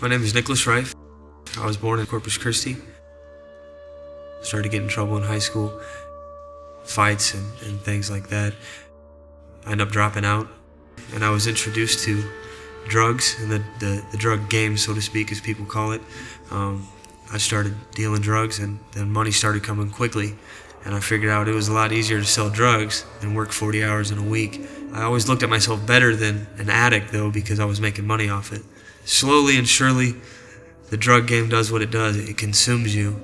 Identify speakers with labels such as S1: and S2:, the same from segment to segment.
S1: My name is Nicholas Reif. I was born in Corpus Christi. Started to get in trouble in high school, fights and things like that. I ended up dropping out, and I was introduced to drugs and the drug game, so to speak, as people call it. I started dealing drugs, and then money started coming quickly, and I figured out it was a lot easier to sell drugs than work 40 hours in a week. I always looked at myself better than an addict, though, because I was making money off it. Slowly and surely, the drug game does what it does. It consumes you.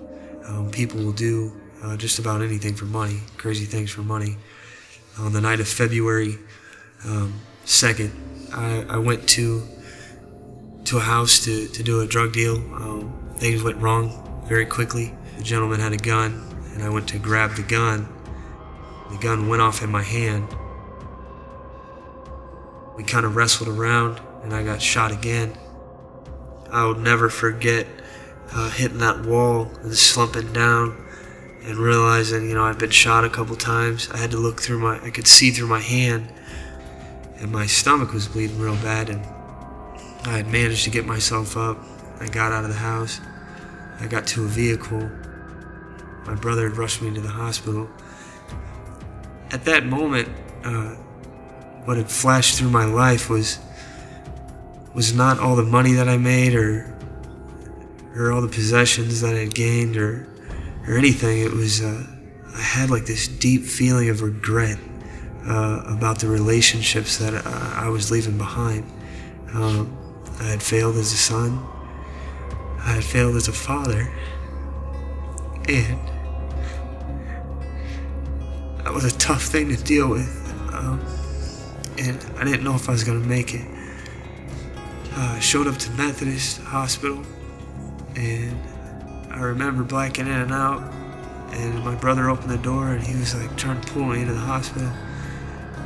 S1: People will do just about anything for money, crazy things for money. On the night of February 2nd, I went to a house to do a drug deal. Things went wrong very quickly. The gentleman had a gun, and I went to grab the gun. The gun went off in my hand. We kind of wrestled around, and I got shot again. I will never forget hitting that wall and slumping down and realizing, I've been shot a couple times. I had to look through I could see through my hand, and my stomach was bleeding real bad, and I had managed to get myself up. I got out of the house. I got to a vehicle. My brother had rushed me into the hospital. At that moment, what had flashed through my life was not all the money that I made or all the possessions that I had gained or anything. It was I had like this deep feeling of regret about the relationships that I was leaving behind. I had failed as a son. I had failed as a father. And that was a tough thing to deal with. And I didn't know if I was going to make it. I showed up to Methodist Hospital, and I remember blacking in and out, and my brother opened the door, and he was like trying to pull me into the hospital,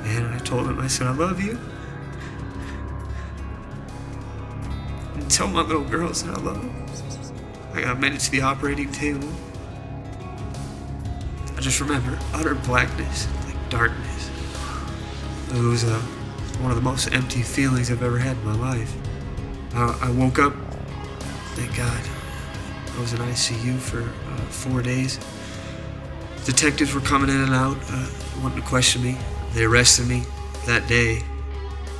S1: and I told him, I said, I love you, and tell my little girls that I love them. I made it to the operating table. I just remember utter blackness, like darkness. It was one of the most empty feelings I've ever had in my life. I woke up, thank God. I was in ICU for 4 days. Detectives were coming in and out, wanting to question me. They arrested me that day.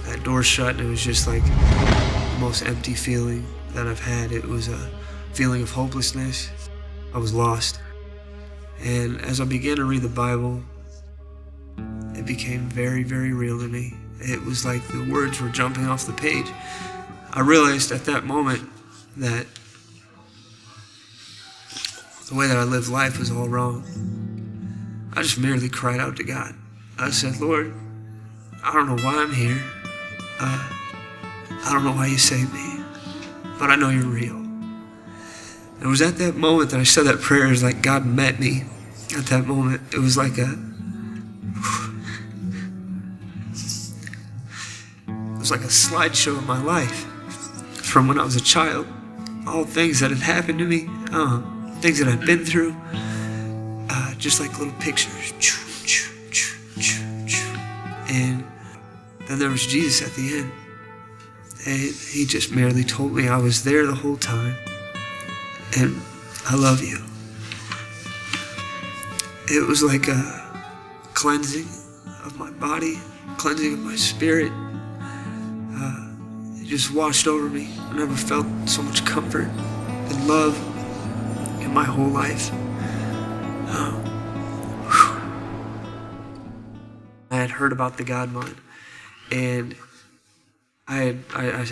S1: That door shut, and it was just like the most empty feeling that I've had. It was a feeling of hopelessness. I was lost. And as I began to read the Bible, it became very, very real to me. It was like the words were jumping off the page. I realized at that moment that the way that I lived life was all wrong. I just merely cried out to God. I said, Lord, I don't know why I'm here. I don't know why you saved me, but I know you're real. And it was at that moment that I said that prayer. It was like God met me at that moment. It was like a slideshow of my life from when I was a child. All things that had happened to me, things that I'd been through, just like little pictures. And then there was Jesus at the end. And he just merely told me I was there the whole time. And I love you. It was like a cleansing of my body, cleansing of my spirit. It just washed over me. I never felt so much comfort and love in my whole life. I had heard about the God Mind, and I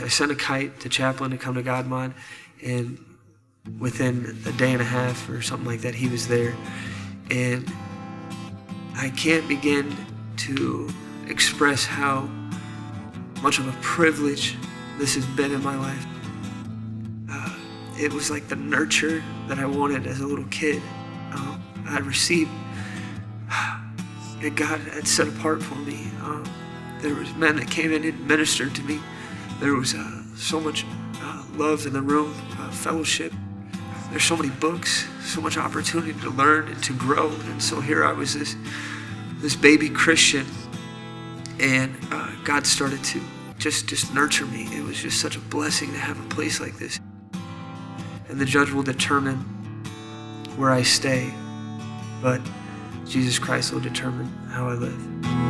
S1: sent a kite to Chaplain to come to God Mind, and within a day and a half or something like that, he was there. And I can't begin to express how much of a privilege this has been in my life. It was like the nurture that I wanted as a little kid. I had received, and God had set apart for me. There was men that came in and ministered to me. There was so much love in the room, fellowship. There's so many books, so much opportunity to learn and to grow. And so here I was, this baby Christian, and God started to just nurture me. It was just such a blessing to have a place like this. And the judge will determine where I stay, but Jesus Christ will determine how I live.